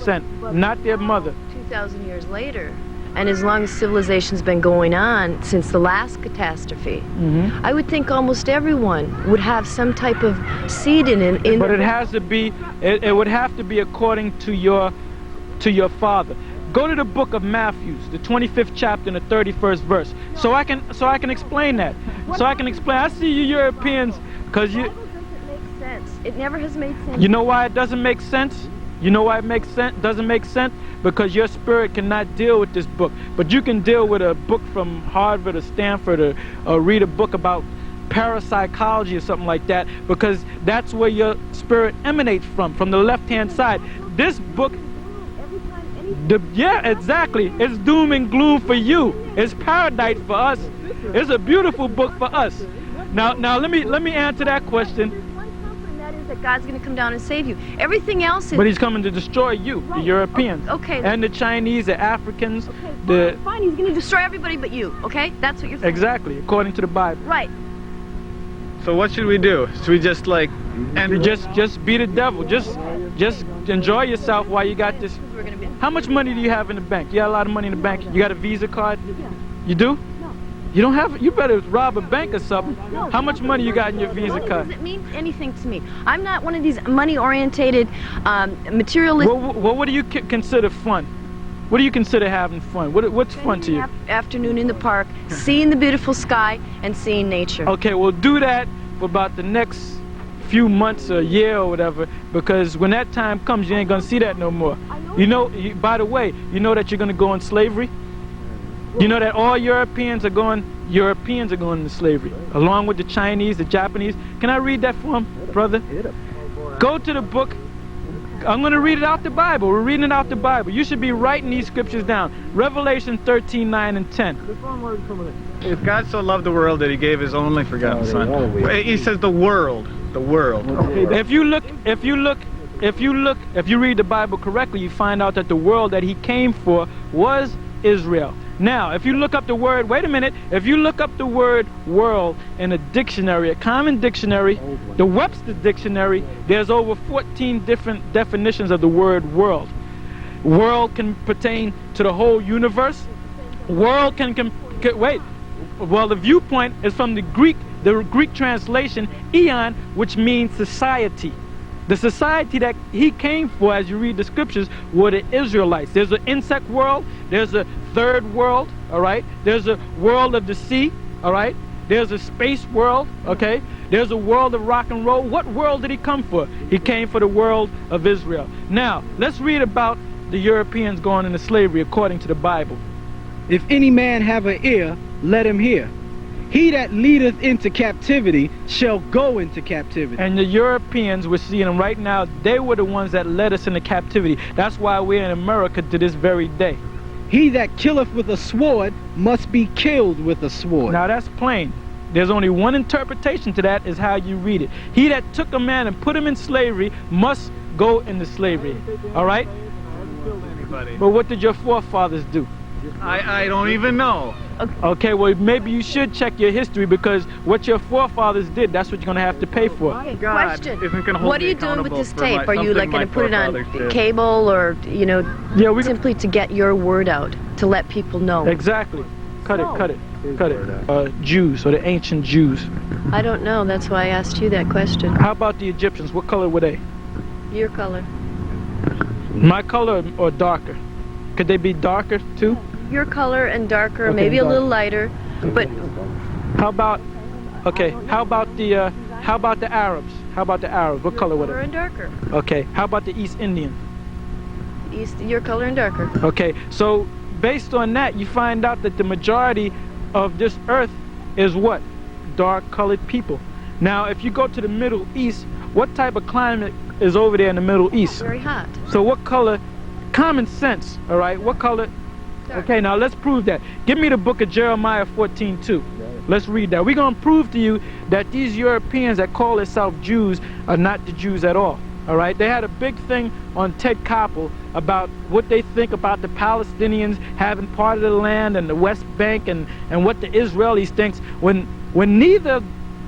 100%, not their mother. 2,000 years later, and as long as civilization's been going on since the last catastrophe, I would think almost everyone would have some type of seed in it. But it has to be, it would have to be according to your father. Go to the book of Matthew, the 25th chapter and the 31st verse, so I can explain that. So I can explain. I see you Europeans, because you. Why doesn't it make sense? It never has made sense. You know why it doesn't make sense? You know why it makes sense? Doesn't make sense? Because your spirit cannot deal with this book. But you can deal with a book from Harvard or Stanford, or read a book about parapsychology or something like that, because that's where your spirit emanates from the left-hand side. This book. Yeah, exactly. It's doom and gloom for you. It's paradise for us. It's a beautiful book for us. Now let me answer that question. One comfort, and that is that God's going to come down and save you. Everything else is. But He's coming to destroy you, the Europeans, and the Chinese, the Africans. Fine, He's going to destroy everybody but you. Okay, that's what you're saying. Exactly, according to the Bible. Right. So what should we do? Should we just like and just be the devil? Just enjoy yourself while you got this. How much money do you have in the bank? You got a lot of money in the bank. You got a Visa card? Yeah. You do? No. You don't have? You better rob a bank or something. No, how much money you got in your Visa card? Does it mean anything to me? I'm not one of these money-orientated, materialistic. Well, what do you consider fun? What do you consider having fun? What's fun to you? Afternoon in the park, seeing the beautiful sky and seeing nature. Okay, well do that for about the next few months or a year or whatever, because when that time comes, you ain't gonna see that no more. You know, by the way, you know that you're gonna go in slavery? You know that all Europeans are going into slavery, along with the Chinese, the Japanese. Can I read that for him, brother? Go to the book. I'm going to read it out the Bible. We're reading it out the Bible. You should be writing these scriptures down. Revelation 13, 9, and 10. If God so loved the world that He gave His only forgotten Son. He says the world. The world. Okay, if you read the Bible correctly, you find out that the world that He came for was Israel. Now, if you look up the word, wait a minute, if you look up the word world in a dictionary, a common dictionary, the Webster dictionary, there's over 14 different definitions of the word world. World can pertain to the whole universe. World well, the viewpoint is from the Greek translation, eon, which means society. The society that He came for, as you read the scriptures, were the Israelites. There's an insect world, there's a third world, all right? There's a world of the sea, all right? There's a space world, okay? There's a world of rock and roll. What world did He come for? He came for the world of Israel. Now, let's read about the Europeans going into slavery according to the Bible. If any man have an ear, let him hear. He that leadeth into captivity shall go into captivity. And the Europeans, we're seeing them right now, they were the ones that led us into captivity. That's why we're in America to this very day. He that killeth with a sword must be killed with a sword. Now that's plain. There's only one interpretation to that, is how you read it. He that took a man and put him in slavery must go into slavery. All right? But what did your forefathers do? I don't even know. Okay, well, maybe you should check your history, because what your forefathers did, that's what you're going to have to pay for. God Question. isn't going to hold What are me you doing with accountable this for tape? Are you like going to put it on cable, or, you know, simply to get your word out, to let people know? Exactly. Cut it. Jews, or the ancient Jews. I don't know. That's why I asked you that question. How about the Egyptians? What color were they? Your color. My color or darker? Could they be darker too? Your color and darker, Okay, maybe dark. a little lighter, but how about the Arabs? How about the Arabs? What color were color they? and darker. Okay. How about the East Indian? Your color and darker. Okay. So based on that, you find out that the majority of this earth is what? Dark-colored people. Now, if you go to the Middle East, what type of climate is over there in the Middle East? Very hot. So what color? Common sense, all right? What color? Dark. Okay, now let's prove that. Give me the book of Jeremiah 14:2. Let's read that. We're going to prove to you that these Europeans that call themselves Jews are not the Jews at all. All right? They had a big thing on Ted Koppel about what they think about the Palestinians having part of the land and the West Bank, and what the Israelis thinks when neither of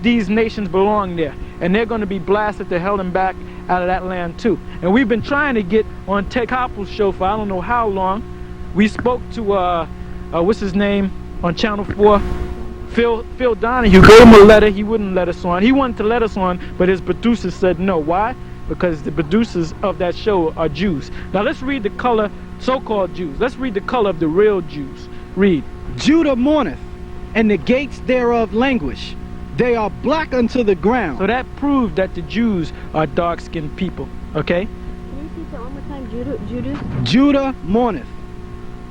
these nations belong there. and they're going to be blasted to hell and back out of that land too. And we've been trying to get on Ted Koppel's show for I don't know how long. We spoke to what's his name on Channel 4, Phil Donahue. Gave him a letter. He wouldn't let us on. He wanted to let us on, but his producers said no. Why? Because the producers of that show are Jews. Now let's read the color, so-called Jews. Let's read the color of the real Jews. Read. Judah mourneth, and the gates thereof languish. They are black unto the ground. So that proved that the Jews are dark-skinned people, okay? Can you repeat that one more time? Judah? Judah mourneth,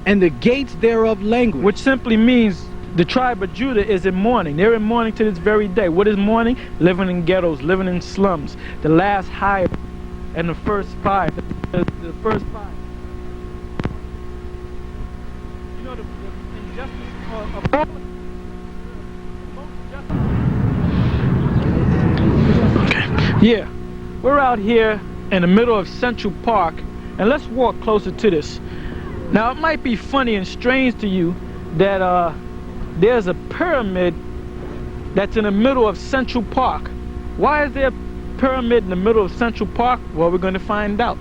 and the gates thereof languish. Which simply means the tribe of Judah is in mourning. They're in mourning to this very day. What is mourning? Living in ghettos, living in slums. The last hire and the first five. The first five. You know the injustice of all. Okay. Yeah. We're out here in the middle of Central Park, and let's walk closer to this. Now it might be funny and strange to you that there's a pyramid that's in the middle of Central Park. Why is there a pyramid in the middle of Central Park? Well, we're going to find out.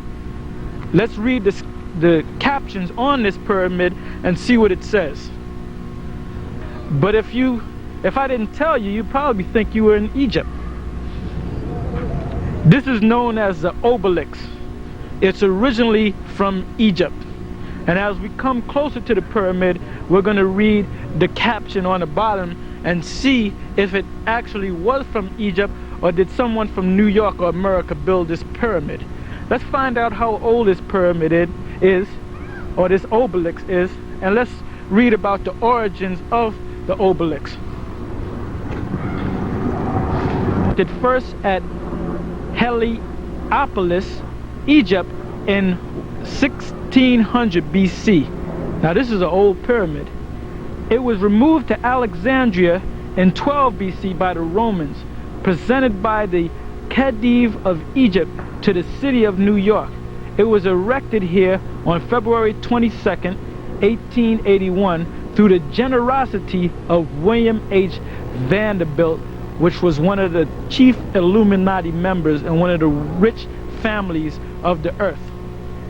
Let's read the captions on this pyramid and see what it says. But if I didn't tell you, you'd probably think you were in Egypt. This is known as the obelisk. It's originally from Egypt. And as we come closer to the pyramid, we're going to read the caption on the bottom and see if it actually was from Egypt or did someone from New York or America build this pyramid. Let's find out how old this pyramid is, or this obelisk is, and let's read about the origins of the obelisk. It first at Heliopolis, Egypt in 1600 BC. Now this is an old pyramid. It was removed to Alexandria in 12 BC by the Romans, presented by the Khedive of Egypt to the city of New York. It was erected here on February 22nd, 1881 through the generosity of William H. Vanderbilt, which was one of the chief Illuminati members and one of the rich families of the earth.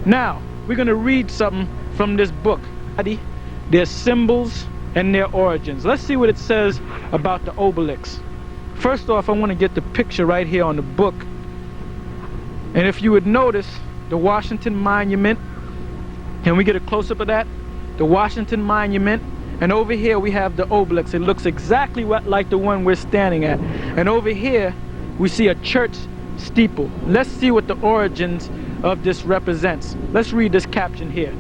Now, we're going to read something from this book, their symbols and their origins. Let's see what it says about the obelisk. First off, I want to get the picture right here on the book. And if you would notice, the Washington Monument, can we get a close-up of that? The Washington Monument, and over here we have the obelisk. It looks exactly like the one we're standing at. And over here, we see a church steeple. Let's see what the origins of this represents. Let's read this caption here.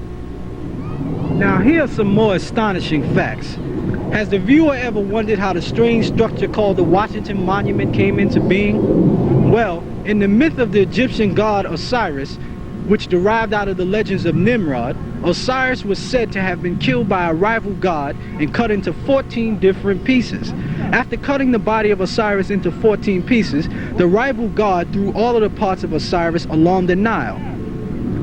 Now here are some more astonishing facts. Has the viewer ever wondered how the strange structure called the Washington Monument came into being? Well, in the myth of the Egyptian god Osiris, which derived out of the legends of Nimrod, Osiris was said to have been killed by a rival god and cut into 14 different pieces. After cutting the body of Osiris into 14 pieces, the rival god threw all of the parts of Osiris along the Nile.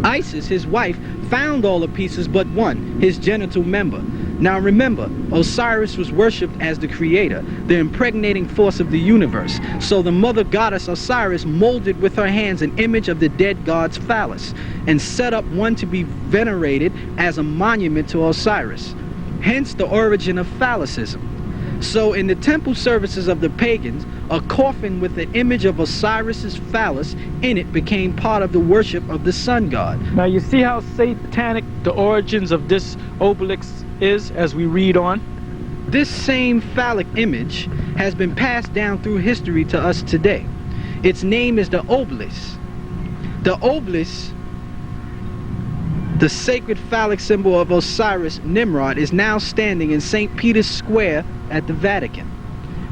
Isis, his wife, found all the pieces but one, his genital member. Now remember, Osiris was worshipped as the creator, the impregnating force of the universe. So the mother goddess Osiris molded with her hands an image of the dead god's phallus and set up one to be venerated as a monument to Osiris. Hence the origin of phallicism. So in the temple services of the pagans, a coffin with the image of Osiris's phallus in it became part of the worship of the sun god. Now you see how satanic the origins of this obelisk is as we read on? This same phallic image has been passed down through history to us today. Its name is the obelisk. The obelisk, the sacred phallic symbol of Osiris Nimrod, is now standing in St. Peter's Square at the Vatican,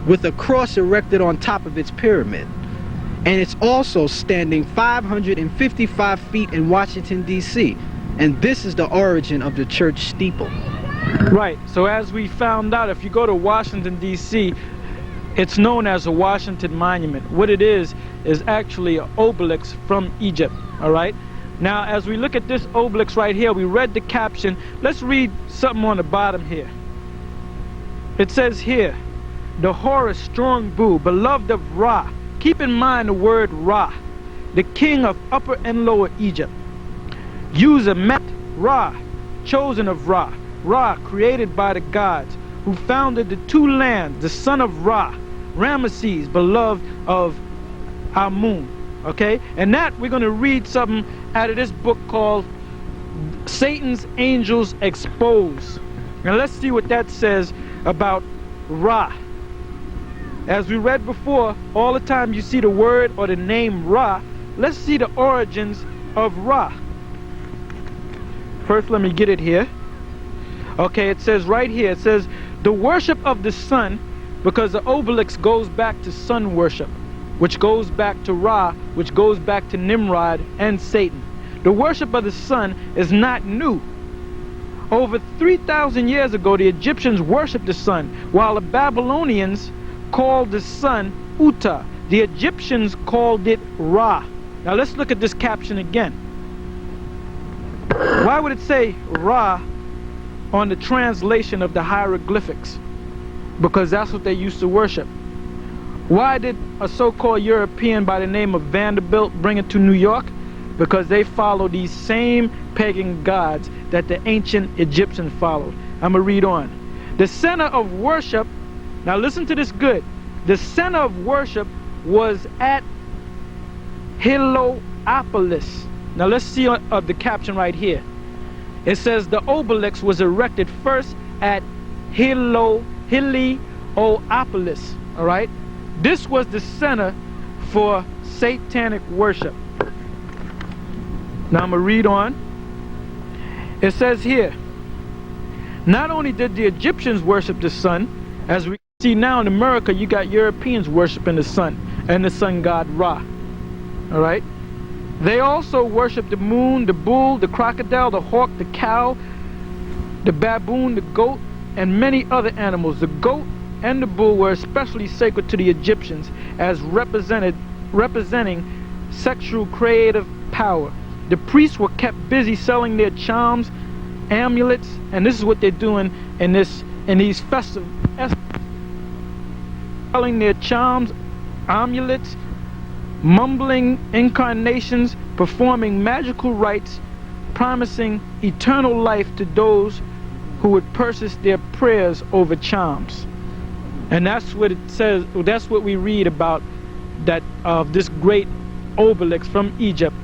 with a cross erected on top of its pyramid. And it's also standing 555 feet in Washington, D.C. And this is the origin of the church steeple. Right, so as we found out, if you go to Washington, D.C., it's known as a Washington Monument. What it is actually an obelisk from Egypt, all right? Now, as we look at this obelisk right here, we read the caption. Let's read something on the bottom here. It says here, the Horus strong Boo, beloved of Ra, keep in mind the word Ra, the king of Upper and Lower Egypt. User meant Ra, chosen of Ra. Ra, created by the gods, who founded the two lands, the son of Ra, Ramesses, beloved of Amun. Okay? And that we're going to read something out of this book called Satan's Angels Exposed. Now let's see what that says about Ra. As we read before, all the time you see the word or the name Ra, let's see the origins of Ra. First, let me get it here. Okay, it says right here, it says, the worship of the sun, because the obelisk goes back to sun worship, which goes back to Ra, which goes back to Nimrod and Satan. The worship of the sun is not new. Over 3,000 years ago, the Egyptians worshipped the sun, while the Babylonians called the sun Uta. The Egyptians called it Ra. Now let's look at this caption again. Why would it say Ra on the translation of the hieroglyphics? Because that's what they used to worship. Why did a so-called European by the name of Vanderbilt bring it to New York? Because they follow these same pagan gods that the ancient Egyptians followed. I'm going to read on. The center of worship, now listen to this good. The center of worship was at Heliopolis. Now let's see the caption right here. It says the obelisk was erected first at Heliopolis. All right? This was the center for satanic worship. Now I'm going to read on. It says here, not only did the Egyptians worship the sun, as we see now in America, you got Europeans worshiping the sun and the sun god Ra. All right? They also worship the moon, the bull, the crocodile, the hawk, the cow, the baboon, the goat, and many other animals. The goat and the bull were especially sacred to the Egyptians as representing sexual creative power. The priests were kept busy selling their charms, amulets, and this is what they're doing in these festivals. Selling their charms, amulets, mumbling incarnations, performing magical rites, promising eternal life to those who would purchase their prayers over charms. And that's what it says, that's what we read about that of this great obelisk from Egypt,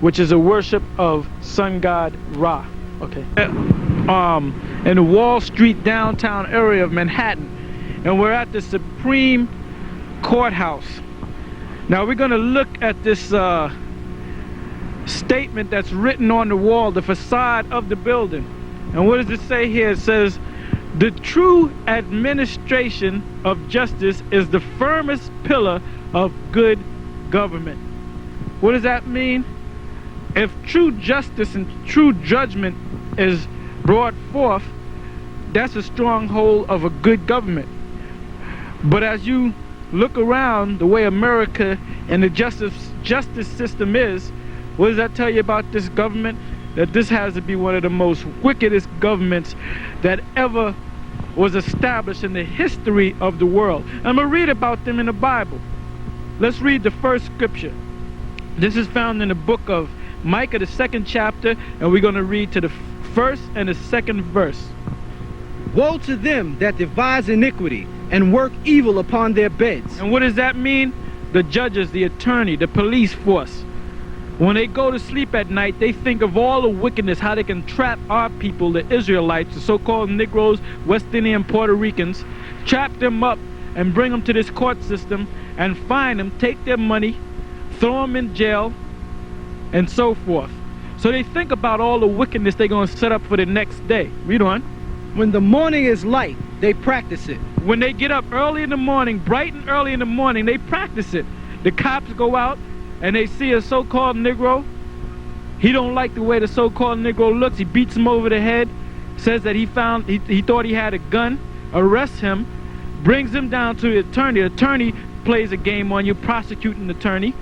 which is a worship of sun god Ra. Okay. In the Wall Street downtown area of Manhattan, and we're at the Supreme Courthouse. Now we're going to look at this statement that's written on the wall, the facade of the building. And what does it say here? It says, the true administration of justice is the firmest pillar of good government. What does that mean? If true justice and true judgment is brought forth, that's a stronghold of a good government. But as you look around the way America and the justice system is, what does that tell you about this government? That this has to be one of the most wickedest governments that ever was established in the history of the world. I'm going to read about them in the Bible. Let's read the first scripture. This is found in the book of Micah, the 2nd chapter, and we're going to read to the first and the second verse. Woe to them that devise iniquity and work evil upon their beds. And what does that mean? The judges, the attorney, the police force. When they go to sleep at night, they think of all the wickedness, how they can trap our people, the Israelites, the so-called Negroes, West Indian, Puerto Ricans, trap them up and bring them to this court system and fine them, take their money, throw them in jail, and so forth. So they think about all the wickedness they're going to set up for the next day. Read on. When the morning is light, they practice it. When they get up early in the morning, bright and early in the morning, they practice it. The cops go out and they see a so-called Negro. He don't like the way the so-called Negro looks. He beats him over the head, says that he thought he had a gun, arrests him, brings him down to the attorney. The attorney plays a game on you, prosecuting the attorney.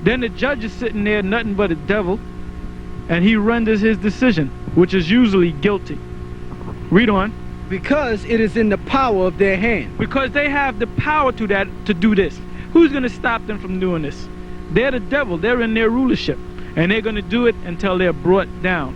Then the judge is sitting there, nothing but a devil, and he renders his decision, which is usually guilty. Read on. Because it is in the power of their hand. Because they have the power to do this. Who's going to stop them from doing this? They're the devil. They're in their rulership. And they're going to do it until they're brought down.